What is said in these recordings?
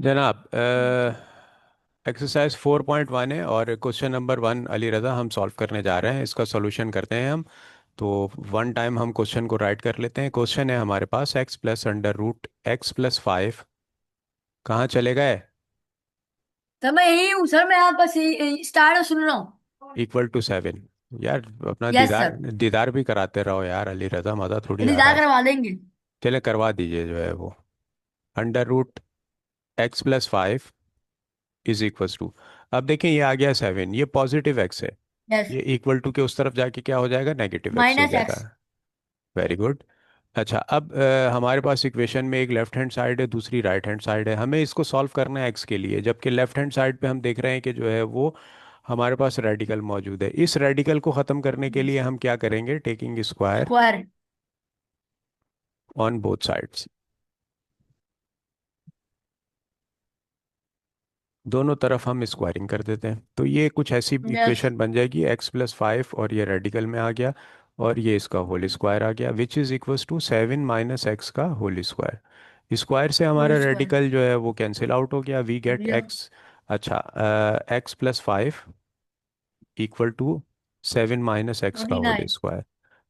जनाब, एक्सरसाइज 4.1 है और क्वेश्चन नंबर 1 अली रज़ा हम सॉल्व करने जा रहे हैं। इसका सॉल्यूशन करते हैं हम। तो वन टाइम हम क्वेश्चन को राइट कर लेते हैं। क्वेश्चन है हमारे पास x plus under root x plus 5 कहाँ चले गए सर मैं यही हूँ सर। मैं यहाँ बस स्टार्ट सुन रहा हूँ। Equal to 7। यार, अपना यस दीदार सर। दीदार भी कराते रहो यार अली रज़ा, मज़ा थोड़ी आ रहा दीदार है। करवा देंगे। चले करवा दीजिए जो है वो। Under root x plus 5 is equals to, अब देखें ये आ गया 7, ये पॉजिटिव एक्स है। यस। ये इक्वल टू के उस तरफ जाके क्या हो जाएगा, नेगेटिव एक्स हो माइनस जाएगा। एक्स। Very good. अच्छा, अब हमारे पास इक्वेशन में एक लेफ्ट हैंड साइड है, दूसरी राइट हैंड साइड है। हमें इसको सॉल्व करना है एक्स के लिए, जबकि लेफ्ट हैंड साइड पे हम देख रहे हैं कि जो है वो हमारे पास रेडिकल मौजूद है। इस रेडिकल को ख़त्म करने के लिए हम क्या करेंगे, taking square square. On both sides. दोनों तरफ हम स्क्वायरिंग कर देते हैं, तो ये कुछ ऐसी यस। इक्वेशन बन जाएगी, एक्स प्लस 5 और ये रेडिकल में आ गया और ये इसका होल स्क्वायर आ गया, which is equals to 7 minus x का होल स्क्वायर। स्क्वायर से होल हमारा स्क्वायर। रेडिकल जो है वो कैंसिल आउट हो गया, वी गेट बढ़िया। एक्स। अच्छा, x plus 5 equal to 7 minus x का होल 29। स्क्वायर।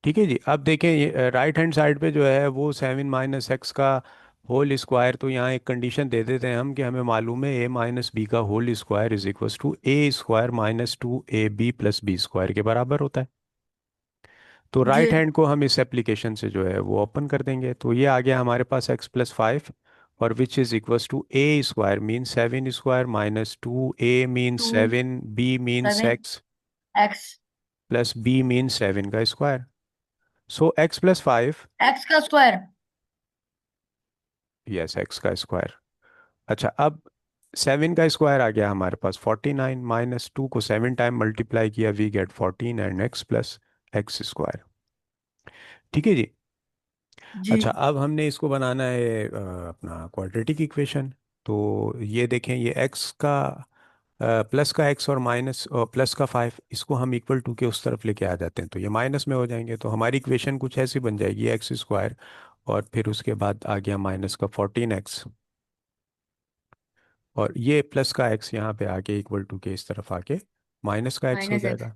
ठीक है जी। अब देखें ये राइट हैंड साइड पे जो है वो 7 माइनस एक्स का होल स्क्वायर, तो यहाँ एक कंडीशन दे देते हैं हम कि हमें मालूम है ए माइनस बी का whole square is equal to A square minus 2ab plus B square के बराबर होता है। तो जी। राइट हैंड को हम इस एप्लीकेशन से जो है वो ओपन कर देंगे, तो ये आ गया हमारे पास एक्स प्लस 5 और which is equals to A square mean 7 square minus 2a mean two 7, B means seven x x. Plus B mean 7 का square. So x plus 5, x का स्क्वायर। यस एक्स का स्क्वायर। अच्छा, अब 7 का square आ गया हमारे पास 49, माइनस 2 को 7 टाइम मल्टीप्लाई किया, we get 14 and x plus x square. ठीक है जी। जी। अच्छा, अब हमने इसको बनाना है अपना क्वाड्रेटिक इक्वेशन। तो ये देखें, ये एक्स का प्लस का एक्स और माइनस प्लस का 5, इसको हम इक्वल टू के उस तरफ लेके आ जाते हैं तो ये माइनस में हो जाएंगे, तो हमारी इक्वेशन कुछ ऐसी बन जाएगी, एक्स स्क्वायर और फिर उसके बाद आ गया माइनस का 14x और ये प्लस का x यहाँ पे आके इक्वल टू के इस तरफ आके माइनस का x हो माइनस एक्स। जाएगा।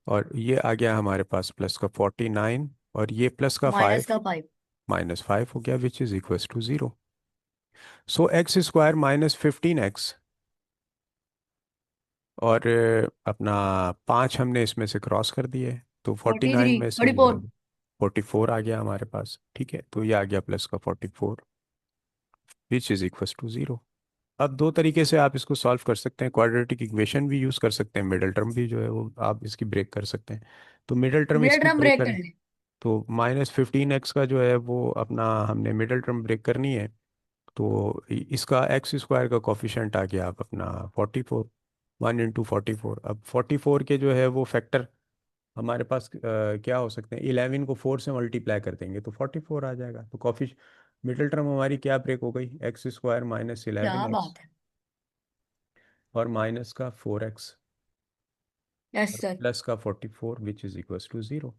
और ये आ गया हमारे पास प्लस का 49 और ये प्लस का माइनस 5 का 5। माइनस 5 हो गया, which is equal to 0। So x square minus 15x और अपना 5 हमने इसमें से क्रॉस कर दिए, तो 49 43। में से थर्टी जो है फोर 44 आ गया हमारे पास। ठीक है, तो ये आ गया प्लस का 44 विच इज इक्वल टू 0। अब दो तरीके से आप इसको सॉल्व कर सकते हैं, क्वाड्रेटिक इक्वेशन भी यूज़ कर सकते हैं, मिडिल टर्म भी जो है वो आप इसकी ब्रेक कर सकते हैं। तो मिडिल टर्म मिनट इसकी हम ब्रेक ब्रेक करें, कर ले। तो माइनस 15x का जो है वो अपना हमने मिडिल टर्म ब्रेक करनी है। तो इसका एक्स स्क्वायर का कॉफिशेंट आ गया आप अपना 44, 1 इंटू 44। अब 44 के जो है वो फैक्टर हमारे पास क्या हो सकते हैं, 11 को 4 से मल्टीप्लाई कर देंगे तो 44 आ जाएगा। तो कॉफी मिडिल टर्म हमारी क्या ब्रेक हो गई, एक्स स्क्वायर माइनस इलेवन क्या एक्स बात है। और माइनस का 4x यस और सर। प्लस का 44 विच इज इक्वल टू 0।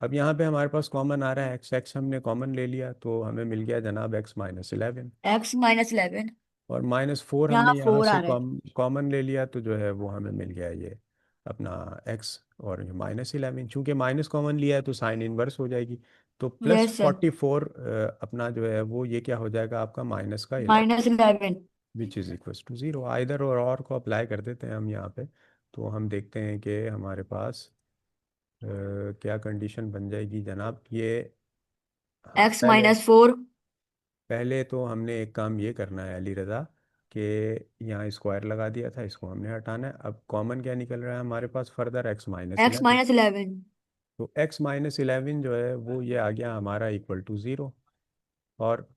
अब यहाँ पे हमारे पास कॉमन आ रहा है एक्स, एक्स हमने कॉमन ले लिया तो हमें मिल गया जनाब एक्स माइनस 11 एक्स माइनस 11। और माइनस 4 हमने यहाँ यहाँ 4 से आ रहा है। कॉमन ले लिया तो जो है वो हमें मिल गया ये अपना एक्स और ये माइनस 11। चूंकि माइनस कॉमन लिया है तो साइन इनवर्स हो जाएगी, तो प्लस यस सर। 44 अपना जो है वो ये क्या हो जाएगा आपका माइनस का 11 minus 11। Which is equal to 0। Either और को अप्लाई कर देते हैं हम यहाँ पे। तो हम देखते हैं कि हमारे पास क्या कंडीशन बन जाएगी जनाब ये। हाँ, एक्स पहले माइनस 4। पहले तो हमने एक काम ये करना है अली रज़ा कि यहाँ स्क्वायर लगा दिया था, इसको हमने हटाना है। अब कॉमन क्या निकल रहा है हमारे पास, further x minus x eleven minus 11। तो एक्स माइनस इलेवन जो है वो ये आ गया हमारा इक्वल टू 0। और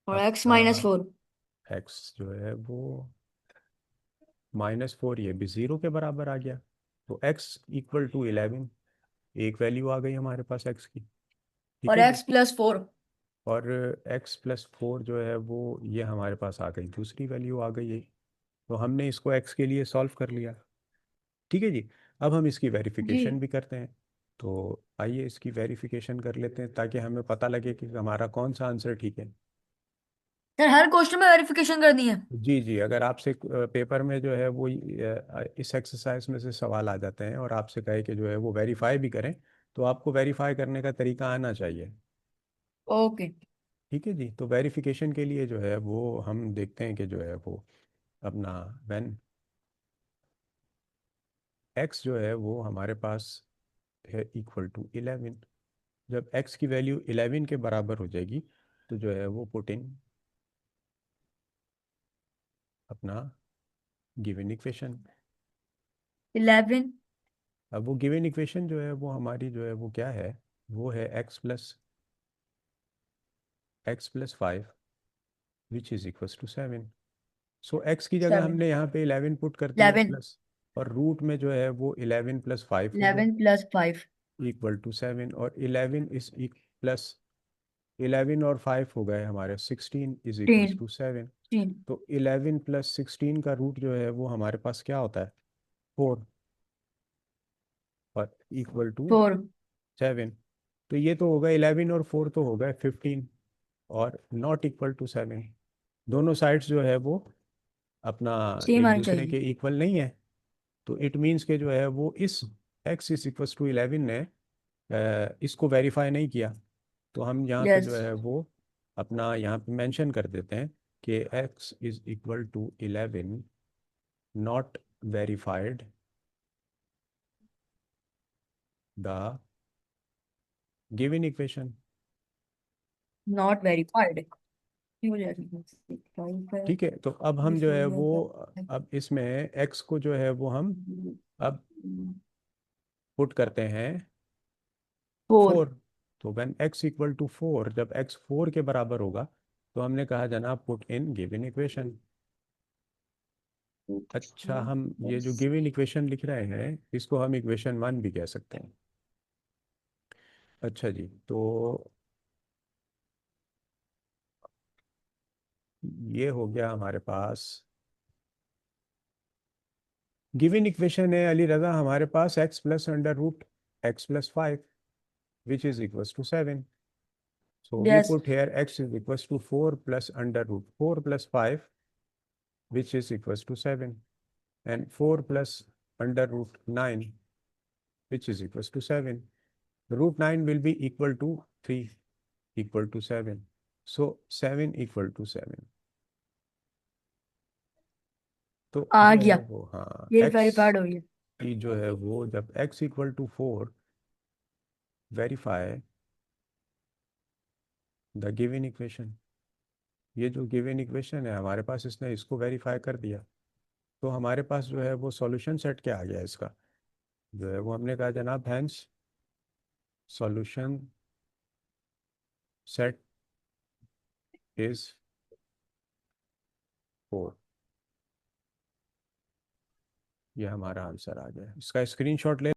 और एक्स अपना माइनस 4। एक्स जो है वो -4 ये भी 0 के बराबर आ गया। तो एक्स इक्वल टू 11, एक वैल्यू आ गई हमारे पास एक्स की। ठीक और है जी। X plus 4। और x+4 जो है वो ये हमारे पास आ गई, दूसरी वैल्यू आ गई है। तो हमने इसको x के लिए सॉल्व कर लिया। ठीक है जी। अब हम इसकी जी। वेरिफिकेशन भी करते हैं। तो आइए इसकी वेरिफिकेशन कर लेते हैं ताकि हमें पता लगे कि हमारा कौन सा आंसर ठीक है। सर हर क्वेश्चन में वेरिफिकेशन करनी है? जी जी, अगर आपसे पेपर में जो है वो इस एक्सरसाइज में से सवाल आ जाते हैं और आपसे कहे कि जो है वो वेरीफाई भी करें, तो आपको वेरीफाई करने का तरीका आना चाहिए। ओके। ठीक है जी। तो वेरिफिकेशन के लिए जो है वो हम देखते हैं कि जो है वो अपना व्हेन एक्स जो है वो हमारे पास है इक्वल टू 11। जब एक्स की वैल्यू 11 के बराबर हो जाएगी तो जो है वो पुट इन अपना गिवन इक्वेशन। 11। अब वो गिवन इक्वेशन जो है वो हमारी जो है वो क्या है, वो है x plus 5 which is equals to 7। So x की जगह 7। हमने यहाँ पे 11 पुट कर दिया 11। प्लस, और रूट में जो है वो 11 + 5 हो गया 11 + 5। Equal to 7। और 11 इज प्लस 11 और 5 हो गए हमारे 16 इज इक्वल्स 10। टू 7। 10। तो 11 + 16 का रूट जो है वो हमारे पास क्या होता है, 4, और इक्वल टू 4। 7। तो ये तो होगा 11 और 4 तो हो गए 15, और नॉट इक्वल टू 7। दोनों साइड्स जो है वो अपना सेम एक आनी दूसरे चाहिए। के इक्वल नहीं है। तो इट मीन्स के जो है वो इस x इज इक्वल टू 11 ने इसको वेरीफाई नहीं किया। तो हम यहाँ पे यस। जो है वो अपना यहाँ पे मेंशन कर देते हैं कि x is equal to 11 not verified the given equation. Not verified. हो जाएगा 5। ठीक है, तो अब हम दिस जो हो है वो जाएगा अब इसमें x को जो है वो हम अब पुट करते हैं 4। 4। तो व्हेन x इक्वल टू 4, जब x 4 के बराबर होगा तो हमने कहा जनाब पुट इन गिवन इक्वेशन। अच्छा, हम ये जो गिवन इक्वेशन लिख रहे हैं इसको हम इक्वेशन 1 भी कह सकते हैं। अच्छा जी, तो ये हो गया हमारे पास गिवन इक्वेशन है अली रजा हमारे पास x+√x+5 which is equals to 7। So we yes. put here x is equals to 4 plus under root 4 plus 5 which is equals to 7, and 4 plus under root 9 which is equals to 7. Root 9 will be equal to 3 equal to 7. So 7 equal to 7. तो आ जो है गया। वो हाँ ये x verified हो गया। की जो है वो जब x equal to 4 verify the given equation. ये जो गिवन इक्वेशन है हमारे पास इसने इसको वेरीफाई कर दिया। तो हमारे पास जो है वो सॉल्यूशन सेट क्या आ गया इसका, जो है वो हमने कहा जनाब हैंस सॉल्यूशन सेट इज 4। ये हमारा आंसर आ गया। इसका स्क्रीनशॉट ले